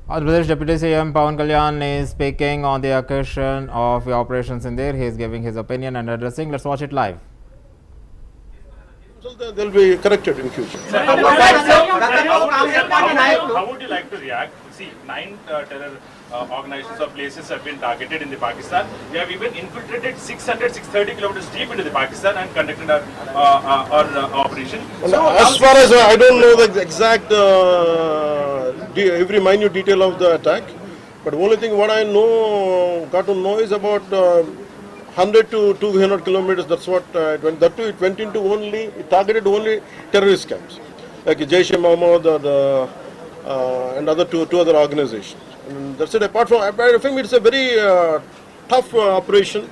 Andhra Pradesh Deputy CM Pawan Kalyan is speaking on the occasion of the operations in there. He is giving his opinion and addressing. Let's watch it live. So they'll be corrected in future. How would you like to react? See, 9 terror organizations or places have been targeted in the Pakistan. We have even infiltrated 630 kilometers deep into the Pakistan and conducted our operation. So as far as I don't know the exact every minute detail of the attack, but only thing what I know, got to know is about 100 to 200 kilometers. That's what it went. That too, it went into only, it targeted only terrorist camps like Jaish-e-Mohammed and other two other organizations. And that's it. Apart from, I think it's a very tough operation,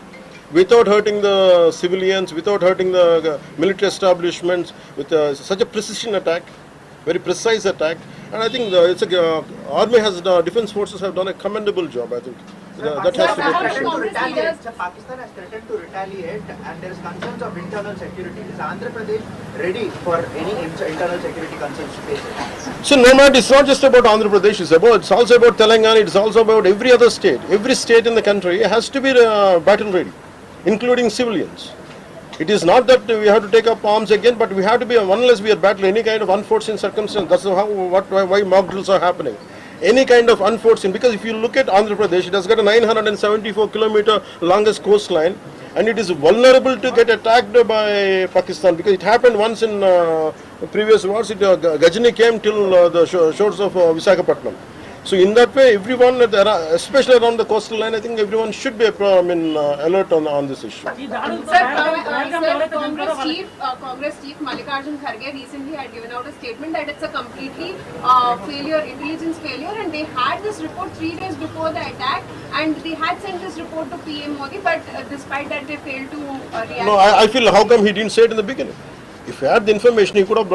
without hurting the civilians, without hurting the military establishments, with such a precision attack, very precise attack. And I think army has, defense forces have done a commendable job. I think that has to be appreciated. Pakistan has threatened to retaliate, and there is concerns of internal security. Is Andhra Pradesh ready for any internal security concerns to face it? So no matter, it's not just about Andhra Pradesh. It's also about Telangana. It's also about every other state. Every state in the country has to be battle ready, including civilians. It is not that we have to take up arms again, but we have to be, unless we are battling any kind of unforeseen circumstance. That's why mock drills are happening. Any kind of unforeseen, because if you look at Andhra Pradesh, it has got a 974 kilometer longest coastline, and it is vulnerable to get attacked by Pakistan, because it happened once in previous wars. Gajini came till the shores of Visakhapatnam. So in that way, everyone, especially around the coastal line, I think everyone should be alert on this issue. Congress Chief Mallikarjun Kharge recently had given out a statement that it's a completely intelligence failure, and they had this report 3 days before the attack, and they had sent this report to PM Modi, but despite that they failed to react. No, I feel, how come he didn't say it in the beginning? If he had the information, he could have,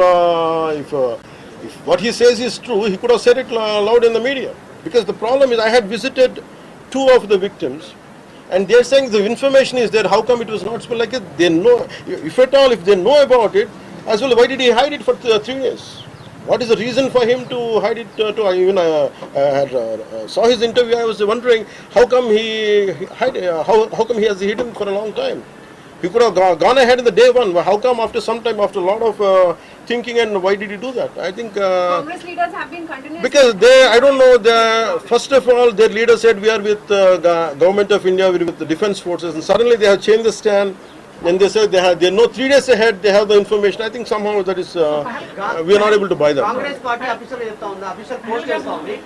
if what he says is true, he could have said it loud in the media. Because the problem is, I had visited 2 of the victims, and they're saying the information is there. How come it was not spoken? Like they know, if at all, if they know about it, as well, why did he hide it for 3 years? What is the reason for him to hide it? Saw his interview. I was wondering how come how come he has hidden it for a long time? He could have gone ahead in the day one. How come after some time, after a lot of thinking, and why did he do that? I think Congress leaders have been continuously, because I don't know. First of all, their leader said we are with the government of India, we are with the defense forces, and suddenly they have changed the stand. And they said they know 3 days ahead they have the information. I think somehow that is we are not able to buy that. Congress party official post చేస్తోంది.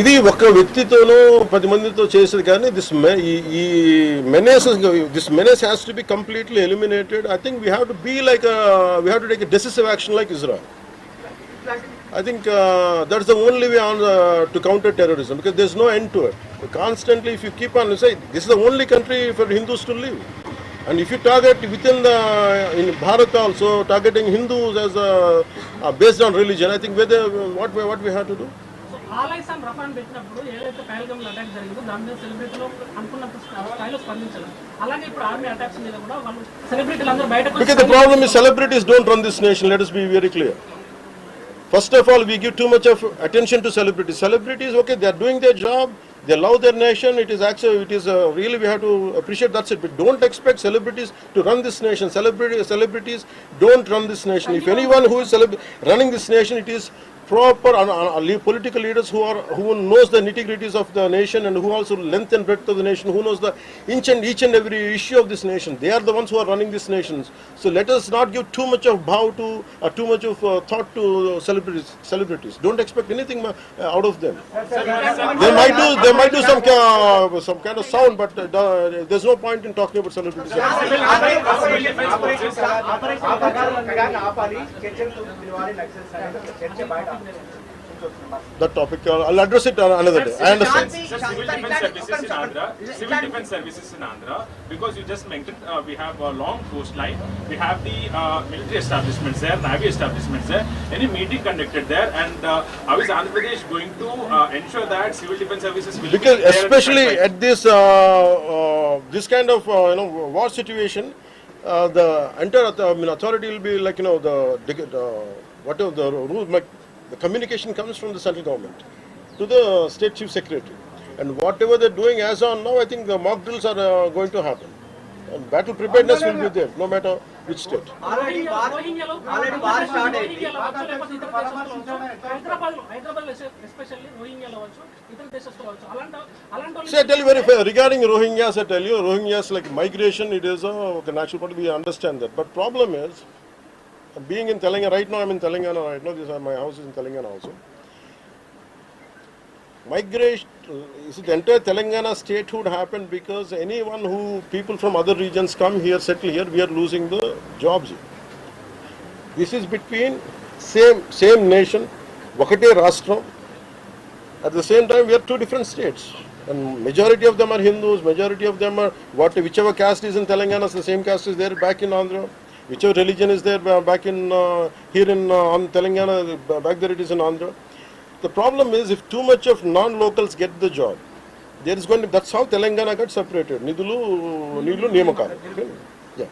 ఇది ఒక వ్యక్తితోనూ 10 మందితో చేసేది కానీ this menace has to be completely eliminated. I think we have to be like we have to take a decisive action like Israel. I think that's the only way to counter terrorism, because there's no end to it. Constantly, if you keep on saying this is the only country for Hindus to live, and if you target within in Bharat also targeting Hindus as based on religion, I think what we have to do. Because the problem is celebrities don't run this nation. Let us be very clear. First of all, we give too much of attention to celebrities. Celebrities, okay, they are doing their job. They love their nation. It is actually, really we have to appreciate. That's it. But don't expect celebrities to run this nation. Celebrities don't run this nation. If anyone who is running this nation, it is proper political leaders who knows the nitty-gritties of the nation, and who also length and breadth of the nation, who knows the each and every issue of this nation. They are the ones who are running this nation. So let us not give too much of too much of thought to celebrities. Don't expect anything out of them. They might do some kind of sound, but there's no point in talking about celebrities. That topic, I'll address it another day. I understand. Civil defense services in Andhra, because you just mentioned we have a long coastline, we have the military establishments there, navy establishments there. Any meeting conducted there, and how is Andhra Pradesh going to ensure that civil defense services will because be there especially at this this kind of war situation, the entire authority will be like, whatever the rule, the communication comes from the central government to the state chief secretary. And whatever they're doing as on now, I think the mock drills are going to happen. And battle preparedness will be there, no matter which state. Already war started అయింది. See, I tell you very fair, regarding Rohingyas, I tell you, Rohingyas like migration, it is a natural part, we understand that. But problem is, being in Telangana, right now I'm in Telangana right now, my house is in Telangana also. Migration, the entire Telangana statehood happened because anyone people from other regions come here, settle here, we are losing the jobs here. This is between same nation, Vakate Rashtra. At the same time, we are two different states. And majority of them are Hindus, majority of them are whichever caste is in Telangana, the same caste is there back in Andhra. Whichever religion is there back in here in Telangana, back there it is in Andhra. The problem is if too much of non-locals get the job, there is going to, that's how Telangana got separated. Nidulu Niyamakalu. Yeah.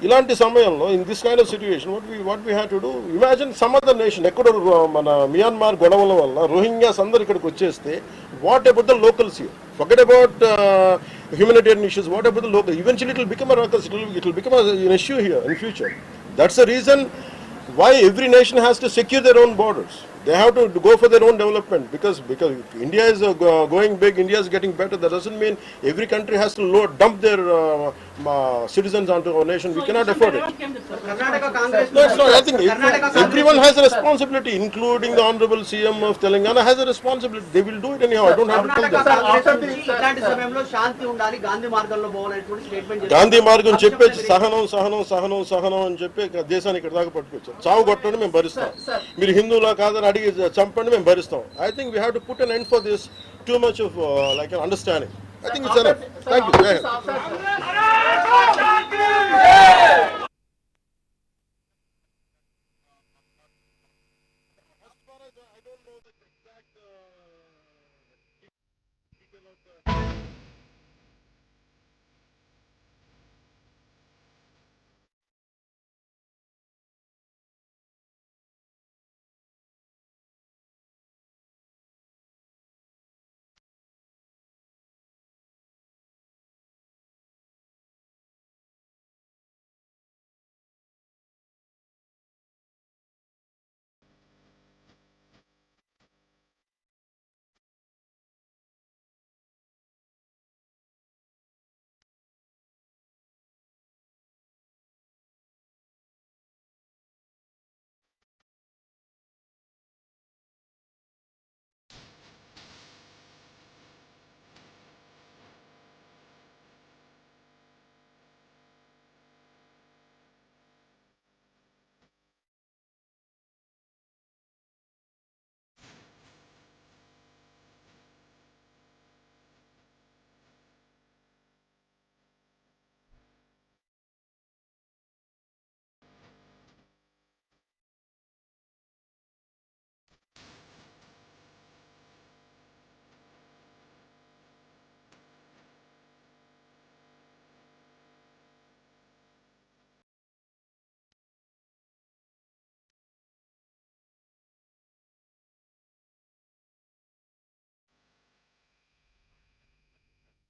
ఇలాంటి సమయంలో in this kind of situation what we have to do, imagine some other nation ఎక్కడో మన Myanmar గొడవల వల్ల Rohingyas అందరు ఇక్కడికి వచ్చేస్తే what about the locals here? Forget about humanitarian issues, what about the local? Eventually it will become a ruckus, it will become an issue here in future. That's the reason why every nation has to secure their own borders. They have to go for their own development because India is going big, India is getting better. That doesn't mean every country has to dump their citizens onto our nation. We cannot afford it. Karnataka Congress. No, I think everyone has a responsibility, including the Honorable CM of Telangana has a responsibility. They will do it anyhow. I don't have to tell them. ఇలాంటి సమయంలో శాంతి ఉండాలి, గాంధీ మార్గంలో పోవాలనేటువంటి statement Gandhi మార్గం చెప్పేసి సహనం అని చెప్పి దేశాన్ని ఇక్కడ దాకా పట్టుకొచ్చారు. చావు కొట్టండి మేము భరిస్తాం, మీరు హిందువులా కాదని అడిగి చంపండి మేము భరిస్తాం. I think we have to put an end for this too much of like an understanding. I think it's enough. Thank you.